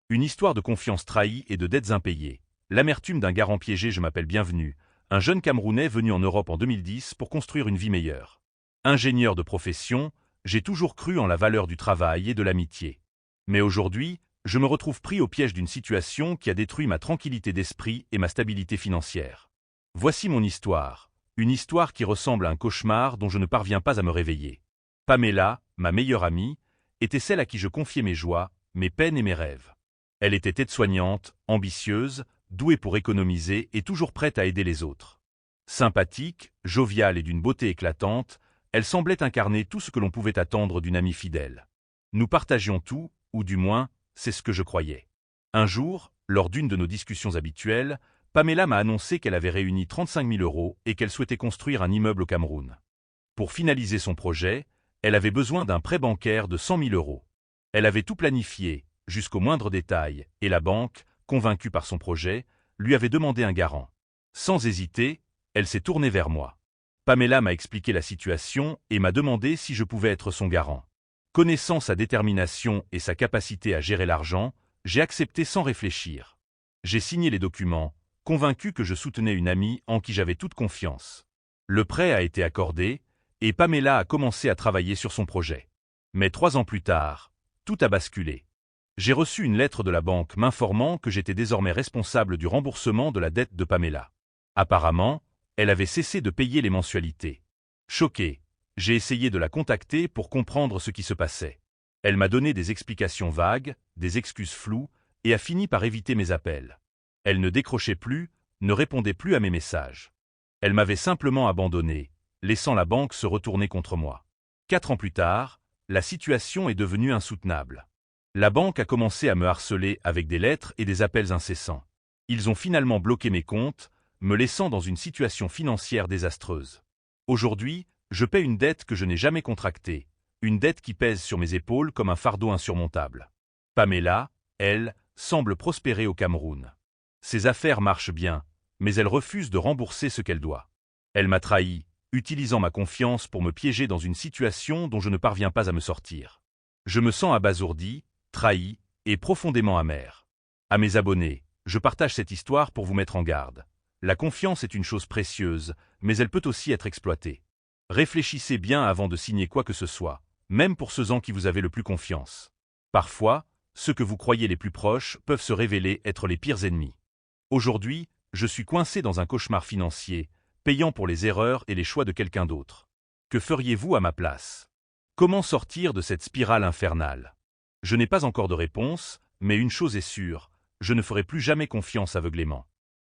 Une histoire de confiance trahie et de dettes impayées. L'amertume d'un garant piégé. Je m'appelle Bienvenu, un jeune Camerounais venu en Europe en 2010 pour construire une vie meilleure. Ingénieur de profession, j'ai toujours cru en la valeur du travail et de l'amitié. Mais aujourd'hui, je me retrouve pris au piège d'une situation qui a détruit ma tranquillité d'esprit et ma stabilité financière. Voici mon histoire, une histoire qui ressemble à un cauchemar dont je ne parviens pas à me réveiller. Pamela, ma meilleure amie, était celle à qui je confiais mes joies, mes peines et mes rêves. Elle était aide-soignante, ambitieuse, douée pour économiser et toujours prête à aider les autres. Sympathique, joviale et d'une beauté éclatante, elle semblait incarner tout ce que l'on pouvait attendre d'une amie fidèle. Nous partagions tout, ou du moins, c'est ce que je croyais. Un jour, lors d'une de nos discussions habituelles, Pamela m'a annoncé qu'elle avait réuni 35 000 € et qu'elle souhaitait construire un immeuble au Cameroun. Pour finaliser son projet, elle avait besoin d'un prêt bancaire de 100 000 €. Elle avait tout planifié, jusqu'au moindre détail, et la banque, convaincue par son projet, lui avait demandé un garant. Sans hésiter, elle s'est tournée vers moi. Pamela m'a expliqué la situation et m'a demandé si je pouvais être son garant. Connaissant sa détermination et sa capacité à gérer l'argent, j'ai accepté sans réfléchir. J'ai signé les documents, convaincu que je soutenais une amie en qui j'avais toute confiance. Le prêt a été accordé, et Pamela a commencé à travailler sur son projet. Mais 3 ans plus tard, tout a basculé. J'ai reçu une lettre de la banque m'informant que j'étais désormais responsable du remboursement de la dette de Pamela. Apparemment, elle avait cessé de payer les mensualités. Choqué, j'ai essayé de la contacter pour comprendre ce qui se passait. Elle m'a donné des explications vagues, des excuses floues, et a fini par éviter mes appels. Elle ne décrochait plus, ne répondait plus à mes messages. Elle m'avait simplement abandonné, laissant la banque se retourner contre moi. 4 ans plus tard, la situation est devenue insoutenable. La banque a commencé à me harceler avec des lettres et des appels incessants. Ils ont finalement bloqué mes comptes, me laissant dans une situation financière désastreuse. Aujourd'hui, je paie une dette que je n'ai jamais contractée, une dette qui pèse sur mes épaules comme un fardeau insurmontable. Pamela, elle, semble prospérer au Cameroun. Ses affaires marchent bien, mais elle refuse de rembourser ce qu'elle doit. Elle m'a trahi, utilisant ma confiance pour me piéger dans une situation dont je ne parviens pas à me sortir. Je me sens abasourdi, trahi et profondément amer. À mes abonnés, je partage cette histoire pour vous mettre en garde. La confiance est une chose précieuse, mais elle peut aussi être exploitée. Réfléchissez bien avant de signer quoi que ce soit, même pour ceux en qui vous avez le plus confiance. Parfois, ceux que vous croyez les plus proches peuvent se révéler être les pires ennemis. Aujourd'hui, je suis coincé dans un cauchemar financier, payant pour les erreurs et les choix de quelqu'un d'autre. Que feriez-vous à ma place? Comment sortir de cette spirale infernale? Je n'ai pas encore de réponse, mais une chose est sûre, je ne ferai plus jamais confiance aveuglément.